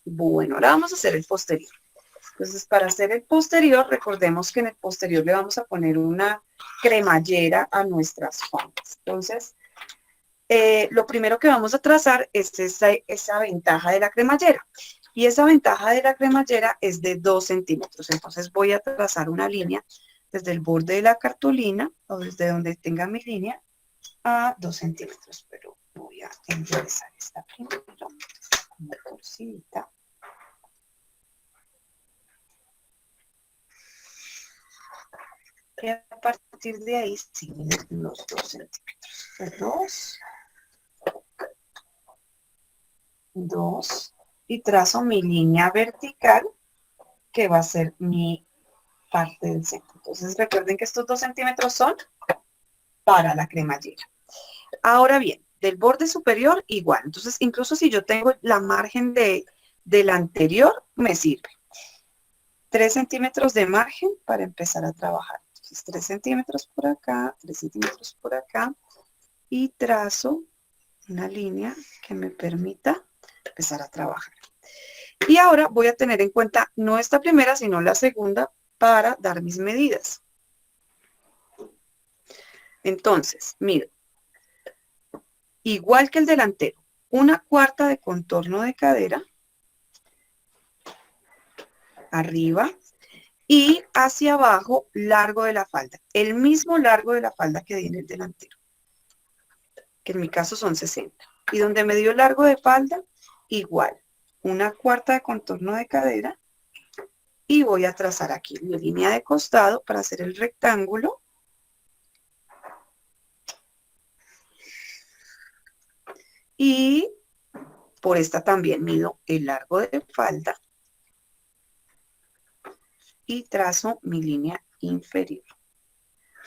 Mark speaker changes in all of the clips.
Speaker 1: Bueno, ahora vamos a hacer el posterior. Entonces, para hacer el posterior, recordemos que en el posterior le vamos a poner una cremallera a nuestras faldas. Entonces, lo primero que vamos a trazar es esa ventaja de la cremallera. Y esa ventaja de la cremallera es de 2 centímetros. Entonces, voy a trazar una línea desde el borde de la cartulina o desde donde tenga mi línea a 2 centímetros. Pero voy a enderezar esta primero como torcidita. Y a partir de ahí siguen los 2 centímetros. 2 y trazo mi línea vertical que va a ser mi parte del centro. Entonces recuerden que estos 2 centímetros son para la cremallera. Ahora bien, del borde superior igual. Entonces incluso si yo tengo la margen del anterior, me sirve. 3 centímetros de margen para empezar a trabajar. Entonces 3 centímetros por acá, 3 centímetros por acá y trazo una línea que me permita empezar a trabajar. Y ahora voy a tener en cuenta no esta primera, sino la segunda para dar mis medidas. Entonces, miren, igual que el delantero, 1/4 de contorno de cadera, arriba, y hacia abajo, largo de la falda. El mismo largo de la falda que di en el delantero, que en mi caso son 60. Y donde me dio largo de falda, igual, 1/4 de contorno de cadera, y voy a trazar aquí mi línea de costado para hacer el rectángulo. Y por esta también mido el largo de falda y trazo mi línea inferior.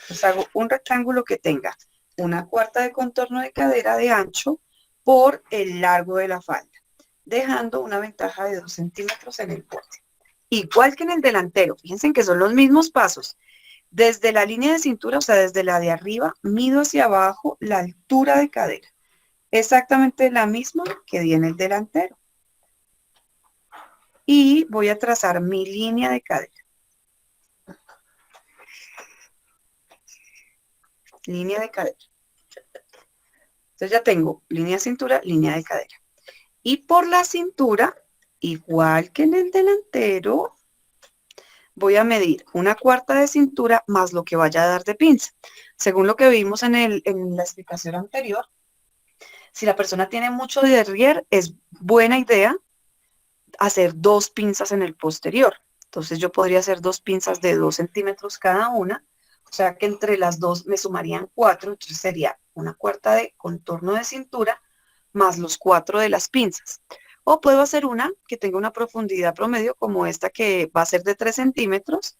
Speaker 1: Entonces hago un rectángulo que tenga 1/4 de contorno de cadera de ancho por el largo de la falda, dejando una ventaja de 2 centímetros en el borde. Igual que en el delantero, fíjense que son los mismos pasos. Desde la línea de cintura, o sea, desde la de arriba, mido hacia abajo la altura de cadera. Exactamente la misma que di en el delantero. Y voy a trazar mi línea de cadera. Línea de cadera. Entonces ya tengo línea de cintura, línea de cadera. Y por la cintura, igual que en el delantero, voy a medir 1/4 de cintura más lo que vaya a dar de pinza. Según lo que vimos en la explicación anterior, si la persona tiene mucho derrier, es buena idea hacer 2 pinzas en el posterior. Entonces yo podría hacer 2 pinzas de 2 centímetros cada una, o sea que entre las dos me sumarían 4, entonces sería 1/4 de contorno de cintura más los 4 de las pinzas. O puedo hacer una que tenga una profundidad promedio como esta que va a ser de 3 centímetros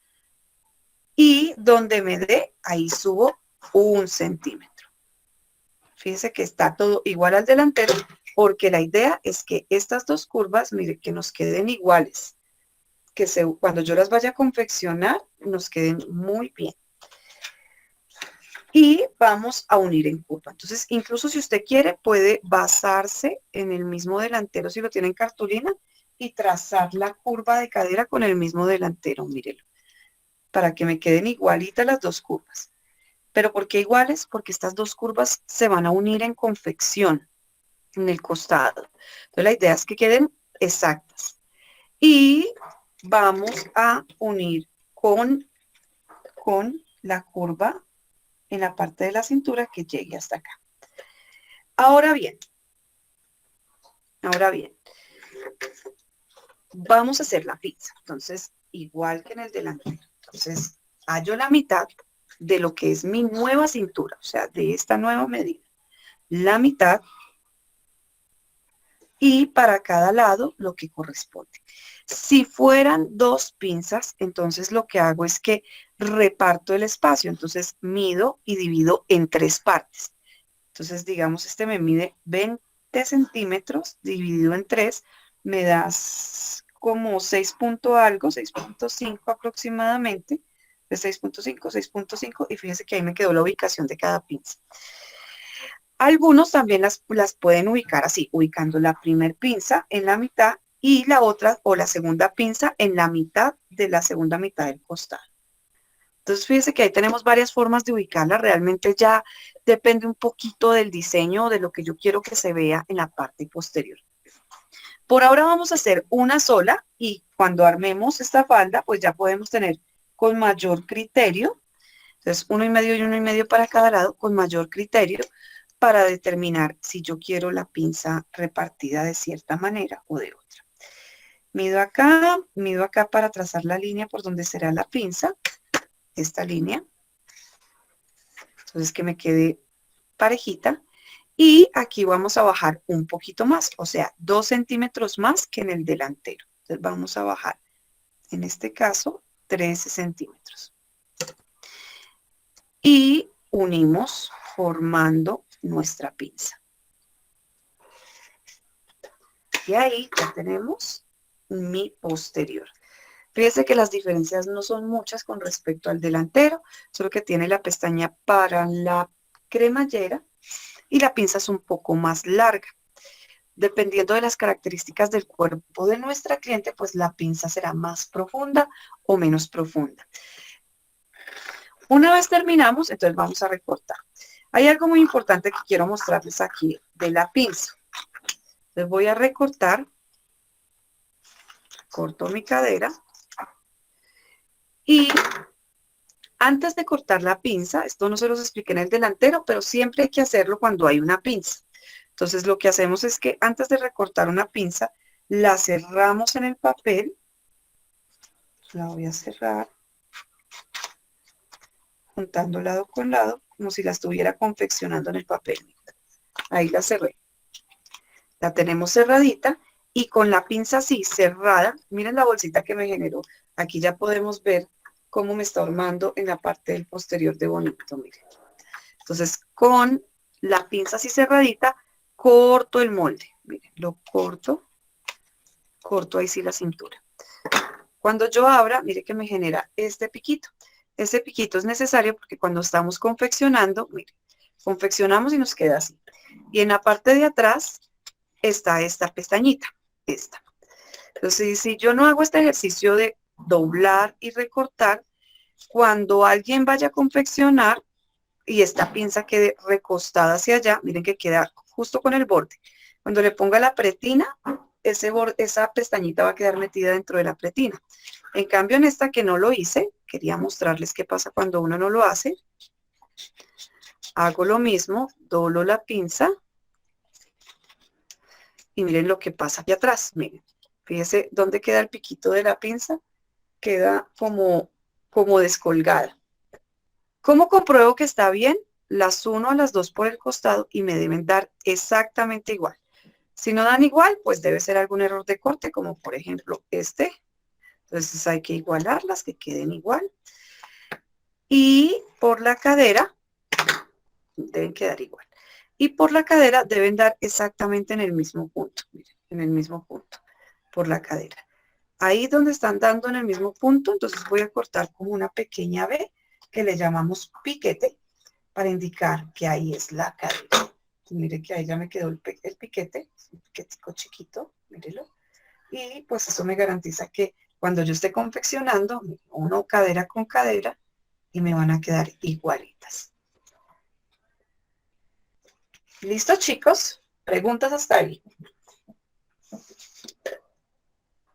Speaker 1: y donde me dé, ahí subo 1 centímetro. Fíjense que está todo igual al delantero porque la idea es que estas dos curvas, mire, que nos queden iguales. Que cuando yo las vaya a confeccionar, nos queden muy bien. Y vamos a unir en curva. Entonces, incluso si usted quiere, puede basarse en el mismo delantero si lo tiene en cartulina y trazar la curva de cadera con el mismo delantero, mírelo, para que me queden igualitas las dos curvas. ¿Pero por qué iguales? Porque estas dos curvas se van a unir en confección, en el costado. Entonces, la idea es que queden exactas. Y vamos a unir con la curva en la parte de la cintura que llegue hasta acá. Ahora bien, vamos a hacer la pinza. Entonces, igual que en el delantero. Entonces, hallo la mitad de lo que es mi nueva cintura, o sea, de esta nueva medida. La mitad y para cada lado lo que corresponde. Si fueran 2 pinzas, entonces lo que hago es que reparto el espacio. Entonces mido y divido en 3 partes. Entonces, digamos, este me mide 20 centímetros dividido en 3, me das como 6 punto algo, 6.5 aproximadamente, de 6.5, 6.5, y fíjense que ahí me quedó la ubicación de cada pinza. Algunos también las pueden ubicar así, ubicando la primer pinza en la mitad y la otra o la segunda pinza en la mitad de la segunda mitad del costado. Entonces fíjense que ahí tenemos varias formas de ubicarla, realmente ya depende un poquito del diseño o de lo que yo quiero que se vea en la parte posterior. Por ahora vamos a hacer una sola y cuando armemos esta falda pues ya podemos tener con mayor criterio, entonces 1,5 y 1,5 para cada lado, con mayor criterio para determinar si yo quiero la pinza repartida de cierta manera o de otra. Mido acá para trazar la línea por donde será la pinza, esta línea, entonces que me quede parejita, y aquí vamos a bajar un poquito más, o sea, 2 centímetros más que en el delantero. Entonces vamos a bajar, en este caso, 13 centímetros. Y unimos formando nuestra pinza. Y ahí ya tenemos mi posterior. Fíjense que las diferencias no son muchas con respecto al delantero, solo que tiene la pestaña para la cremallera y la pinza es un poco más larga. Dependiendo de las características del cuerpo de nuestra cliente, pues la pinza será más profunda o menos profunda. Una vez terminamos, entonces vamos a recortar. Hay algo muy importante que quiero mostrarles aquí de la pinza. Entonces voy a recortar, corto mi cadera y antes de cortar la pinza, esto no se los expliqué en el delantero, pero siempre hay que hacerlo cuando hay una pinza. Entonces lo que hacemos es que antes de recortar una pinza, la cerramos en el papel. La voy a cerrar, juntando lado con lado, como si la estuviera confeccionando en el papel. Ahí la cerré. La tenemos cerradita y con la pinza así cerrada, miren la bolsita que me generó. Aquí ya podemos ver cómo me está armando en la parte del posterior de bonito, miren. Entonces, con la pinza así cerradita, corto el molde. Miren, lo corto ahí sí la cintura. Cuando yo abra, mire que me genera este piquito. Este piquito es necesario porque cuando estamos confeccionando, mire, confeccionamos y nos queda así. Y en la parte de atrás está esta pestañita, esta. Entonces, si yo no hago este ejercicio de doblar y recortar, cuando alguien vaya a confeccionar y esta pinza quede recostada hacia allá, miren que queda justo con el borde. Cuando le ponga la pretina, esa pestañita va a quedar metida dentro de la pretina. En cambio, en esta que no lo hice, quería mostrarles qué pasa cuando uno no lo hace. Hago lo mismo, doblo la pinza y miren lo que pasa aquí atrás. Miren, fíjense dónde queda el piquito de la pinza. Queda como descolgada. ¿Cómo compruebo que está bien? Las uno a las dos por el costado y me deben dar exactamente igual. Si no dan igual, pues debe ser algún error de corte, como por ejemplo este. Entonces hay que igualarlas, que queden igual. Y por la cadera, deben quedar igual. Y por la cadera deben dar exactamente en el mismo punto. Miren, en el mismo punto, por la cadera. Ahí donde están dando en el mismo punto, entonces voy a cortar como una pequeña V, que le llamamos piquete, para indicar que ahí es la cadera. Mire que ahí ya me quedó el piquete, un piquetico chiquito, mírelo. Y pues eso me garantiza que cuando yo esté confeccionando, uno cadera con cadera y me van a quedar igualitas. ¿Listo, chicos? ¿Preguntas hasta ahí?